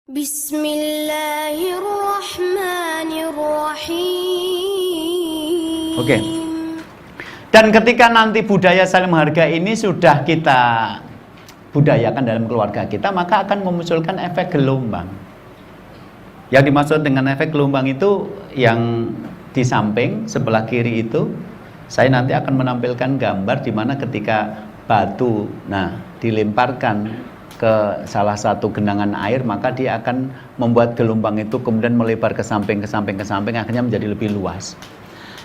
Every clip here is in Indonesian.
Bismillahirrahmanirrahim. Oke. Dan ketika nanti budaya saling menghargai ini sudah kita budayakan dalam keluarga kita, maka akan memunculkan efek gelombang. Yang dimaksud dengan efek gelombang itu yang di samping sebelah kiri itu, saya nanti akan menampilkan gambar di mana ketika batu dilemparkan ke salah satu genangan air, maka dia akan membuat gelombang itu kemudian melebar ke samping, akhirnya menjadi lebih luas.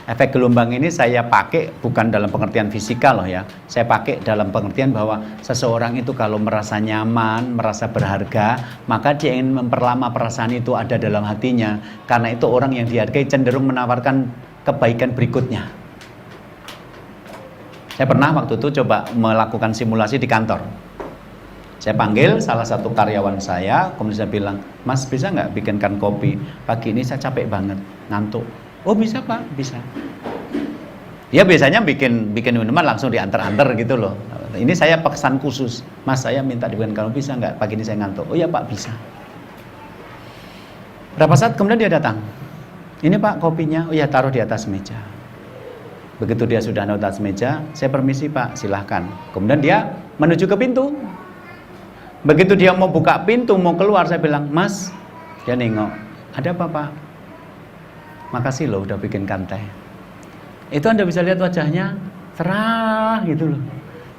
Efek gelombang ini saya pakai bukan dalam pengertian fisika loh ya, saya pakai dalam pengertian bahwa seseorang itu kalau merasa nyaman, merasa berharga, maka dia ingin memperlama perasaan itu ada dalam hatinya. Karena itu orang yang dihargai cenderung menawarkan kebaikan berikutnya. Saya pernah waktu itu coba melakukan simulasi di kantor. Saya panggil salah satu karyawan saya, kemudian saya bilang, "Mas, bisa nggak bikinkan kopi? Pagi ini saya capek banget, ngantuk." "Oh bisa Pak, bisa." Dia biasanya bikin minuman langsung diantar-antar gitu loh. Ini saya pesan khusus, "Mas, saya minta dibikinkan kopi, bisa nggak? Pagi ini saya ngantuk." "Oh ya Pak, bisa." Berapa saat kemudian dia datang, "Ini Pak kopinya." "Oh ya, taruh di atas meja." Begitu dia sudah di atas meja, saya permisi Pak, silahkan. Kemudian dia menuju ke pintu. Begitu dia mau buka pintu, mau keluar, saya bilang, "Mas," dia nengok, "Ada apa Pak?" "Makasih loh udah bikinkan teh." Itu Anda bisa lihat wajahnya cerah gitu loh.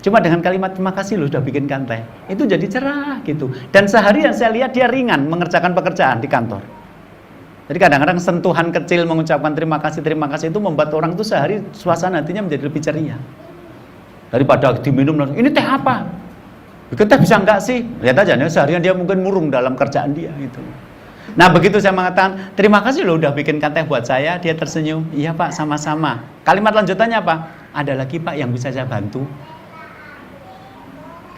Cuma dengan kalimat "terima kasih loh udah bikinkan teh", itu jadi cerah gitu. Dan seharian saya lihat dia ringan mengerjakan pekerjaan di kantor. Jadi kadang-kadang sentuhan kecil mengucapkan terima kasih itu membuat orang itu sehari suasana hatinya menjadi lebih ceria. Daripada diminum langsung, "Ini teh apa?" "Kita bisa enggak sih?" Lihat aja nih, seharian dia mungkin murung dalam kerjaan dia gitu. Nah begitu saya mengatakan, "Terima kasih loh udah bikinkan teh buat saya," dia tersenyum, "Iya Pak, sama-sama." Kalimat lanjutannya apa? "Ada lagi Pak yang bisa saya bantu."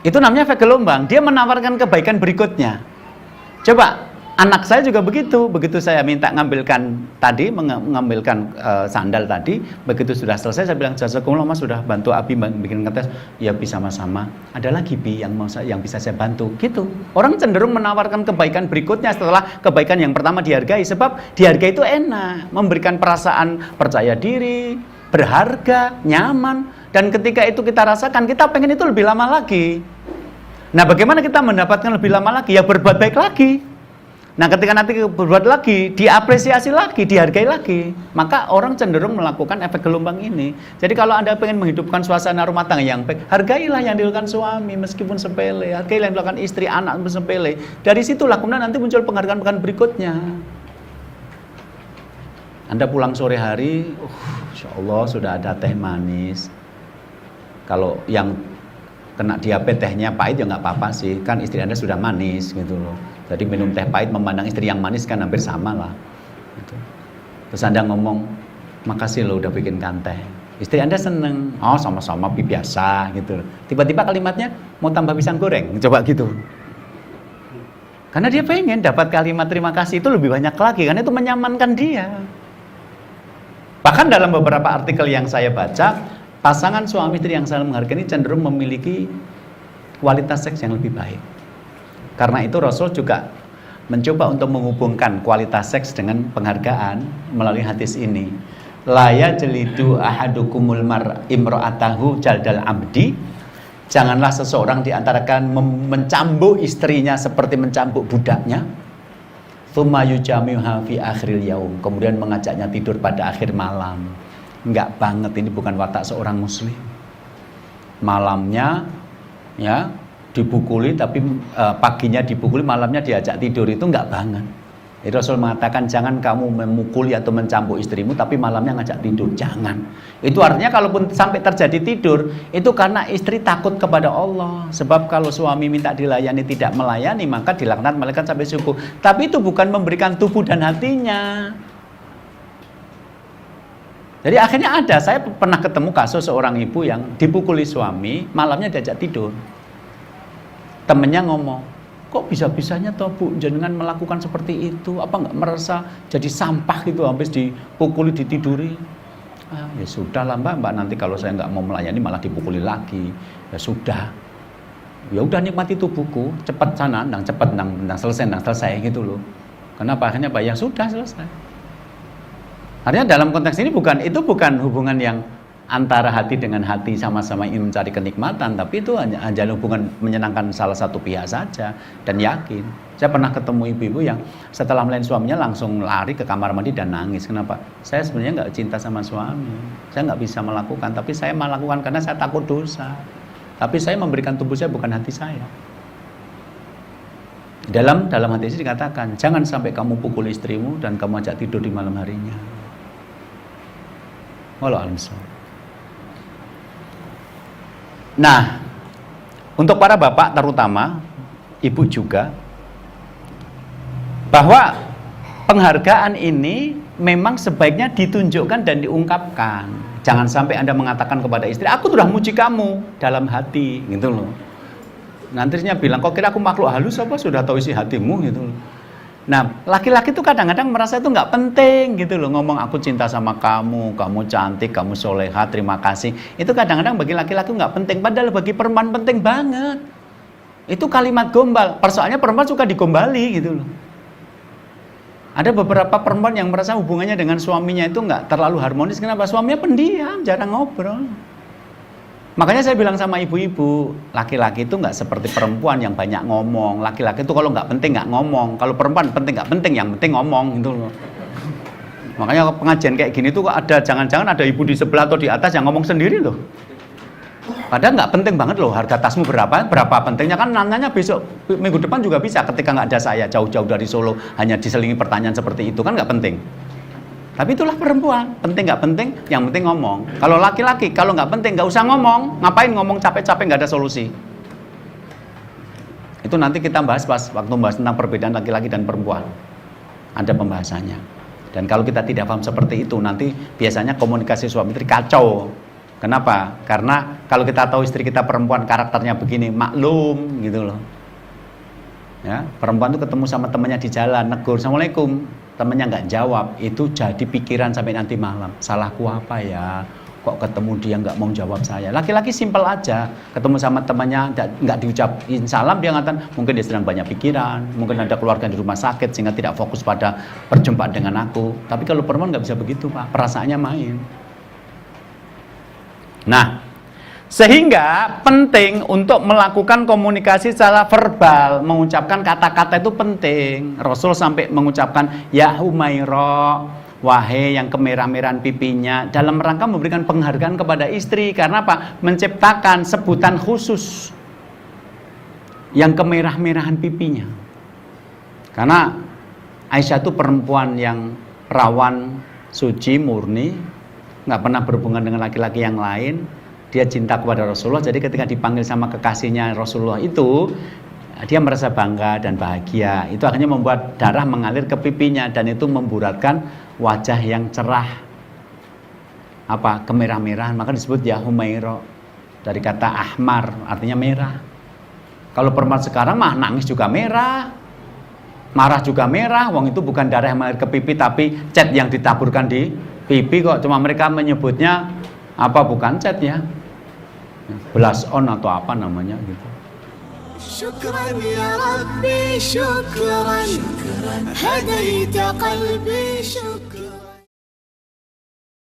Itu namanya efek gelombang. Dia menawarkan kebaikan berikutnya. Coba anak saya juga begitu. Begitu saya minta mengambilkan sandal tadi, begitu sudah selesai saya bilang, "Jazakumullah Mas sudah bantu Abi bikin ngetes." "Ya bisa sama-sama. Ada lagi Bi yang bisa saya bantu." Gitu. Orang cenderung menawarkan kebaikan berikutnya setelah kebaikan yang pertama dihargai, sebab dihargai itu enak, memberikan perasaan percaya diri, berharga, nyaman, dan ketika itu kita rasakan, kita pengen itu lebih lama lagi. Nah, bagaimana kita mendapatkan lebih lama lagi? Ya berbuat baik lagi. Nah, ketika nanti berbuat lagi, diapresiasi lagi, dihargai lagi, maka orang cenderung melakukan efek gelombang ini. Jadi kalau Anda pengen menghidupkan suasana rumah tangga yang baik, hargailah yang dilakukan suami meskipun sepele, hargailah yang dilakukan istri, anak meskipun sepele. Dari situlah kemudian nanti muncul penghargaan berikutnya. Anda pulang sore hari, Insya Allah sudah ada teh manis. Kalau yang kena diabetes tehnya pahit ya nggak apa-apa sih, kan istri Anda sudah manis gitu loh. Jadi minum teh pahit memandang istri yang manis kan hampir sama lah gitu. Terus Anda ngomong, "Makasih loh udah bikinkan teh." Istri Anda seneng, "Oh sama-sama biasa" gitu. Tiba-tiba kalimatnya, "Mau tambah pisang goreng?" Coba gitu. Karena dia pengen dapat kalimat terima kasih itu lebih banyak lagi, karena itu menyamankan dia. Bahkan dalam beberapa artikel yang saya baca, pasangan suami istri yang saling menghargai ini cenderung memiliki kualitas seks yang lebih baik. Karena itu Rasul juga mencoba untuk menghubungkan kualitas seks dengan penghargaan melalui hadis ini. La yajlidu ahadukumul imra'atahu jaldal abdi. Janganlah seseorang di antara kalian mencambuk istrinya seperti mencambuk budaknya. Tsumma yujami'uha fi akhiril yaum. Kemudian mengajaknya tidur pada akhir malam. Enggak banget, ini bukan watak seorang muslim. Malamnya ya dipukuli, tapi paginya dipukuli, malamnya diajak tidur, itu enggak banget. Jadi Rasul mengatakan jangan kamu memukuli atau mencambuk istrimu tapi malamnya ngajak tidur, jangan. Itu artinya kalaupun sampai terjadi tidur, itu karena istri takut kepada Allah. Sebab kalau suami minta dilayani tidak melayani, maka dilaknat malaikat sampai subuh. Tapi itu bukan memberikan tubuh dan hatinya. Jadi akhirnya saya pernah ketemu kasus seorang ibu yang dipukuli suami, malamnya diajak tidur. Temennya ngomong, "Kok bisa-bisanya toh Bu jenengan melakukan seperti itu? Apa nggak merasa jadi sampah gitu habis dipukuli ditiduri?" Ya sudah lah mbak, nanti kalau saya nggak mau melayani malah dipukuli lagi. Ya sudah. Ya udah nikmati tubuhku, cepat sana, cepat, selesai gitu loh. Kenapa? Akhirnya Pak, ya sudah selesai. Artinya dalam konteks ini itu bukan hubungan yang antara hati dengan hati sama-sama ingin mencari kenikmatan, tapi itu hanya hubungan menyenangkan salah satu pihak saja dan yakin. Saya pernah ketemu ibu-ibu yang setelah melayan suaminya langsung lari ke kamar mandi dan nangis. Kenapa? Saya sebenarnya nggak cinta sama suami, saya nggak bisa melakukan, tapi saya melakukan karena saya takut dosa. Tapi saya memberikan tubuh saya bukan hati saya. Dalam hadis ini dikatakan, jangan sampai kamu pukul istrimu dan kamu ajak tidur di malam harinya. Wallahu a'lam. Nah, untuk para bapak terutama, ibu juga, bahwa penghargaan ini memang sebaiknya ditunjukkan dan diungkapkan. Jangan sampai Anda mengatakan kepada istri, aku sudah muji kamu dalam hati, gitu loh. Nantinya bilang, kok kira aku makhluk halus apa sudah tahu isi hatimu, gitu loh. Nah, laki-laki itu kadang-kadang merasa itu nggak penting, gitu loh. Ngomong aku cinta sama kamu, kamu cantik, kamu soleha, terima kasih. Itu kadang-kadang bagi laki-laki nggak penting, padahal bagi perempuan penting banget. Itu kalimat gombal. Persoalannya perempuan suka digombali, gitu loh. Ada beberapa perempuan yang merasa hubungannya dengan suaminya itu nggak terlalu harmonis. Kenapa? Suaminya pendiam, jarang ngobrol. Makanya saya bilang sama ibu-ibu, laki-laki itu nggak seperti perempuan yang banyak ngomong. Laki-laki itu kalau nggak penting nggak ngomong. Kalau perempuan penting nggak penting, yang penting ngomong gitu loh. Makanya pengajian kayak gini tuh ada jangan-jangan ada ibu di sebelah atau di atas yang ngomong sendiri loh. Padahal nggak penting banget loh, harga tasmu berapa pentingnya, kan nanya besok minggu depan juga bisa ketika nggak ada saya jauh-jauh dari Solo hanya diselingi pertanyaan seperti itu, kan nggak penting. Tapi itulah perempuan, penting nggak penting, yang penting ngomong. Kalau laki-laki kalau nggak penting nggak usah ngomong, ngapain ngomong capek-capek nggak ada solusi. Itu nanti kita bahas waktu bahas tentang perbedaan laki-laki dan perempuan, ada pembahasannya. Dan kalau kita tidak paham seperti itu, nanti biasanya komunikasi suami istri kacau. Kenapa? Karena kalau kita tahu istri kita perempuan karakternya begini, maklum gitu loh. Ya, perempuan itu ketemu sama temannya di jalan, negur, Assalamualaikum, temannya nggak jawab, itu jadi pikiran sampai nanti malam. Salahku apa ya? Kok ketemu dia nggak mau jawab saya? Laki-laki simpel aja, ketemu sama temannya nggak diucapin salam, dia ngatakan mungkin dia sedang banyak pikiran, mungkin ada keluarga di rumah sakit sehingga tidak fokus pada perjumpaan dengan aku. Tapi kalau perempuan nggak bisa begitu Pak, perasaannya main. Nah, sehingga penting untuk melakukan komunikasi secara verbal, mengucapkan kata-kata itu penting. Rasul sampai mengucapkan ya Humaira, wahai yang kemerah-merahan pipinya, dalam rangka memberikan penghargaan kepada istri. Karena apa? Menciptakan sebutan khusus yang kemerah-merahan pipinya. Karena Aisyah itu perempuan yang rawan, suci, murni, nggak pernah berhubungan dengan laki-laki yang lain. Dia cinta kepada Rasulullah, jadi ketika dipanggil sama kekasihnya Rasulullah itu, dia merasa bangga dan bahagia. Itu akhirnya membuat darah mengalir ke pipinya, dan itu memburatkan wajah yang cerah, kemerah-merahan. Maka disebut ya Humaira, dari kata ahmar, artinya merah. Kalau perempuan sekarang mah nangis juga merah, marah juga merah. Wong itu bukan darah yang mengalir ke pipi, tapi cat yang ditaburkan di pipi kok. Cuma mereka menyebutnya bukan cat ya, blush on atau apa namanya gitu. Syukran ya Rabbi, syukran, hadaita qalbi, syukran.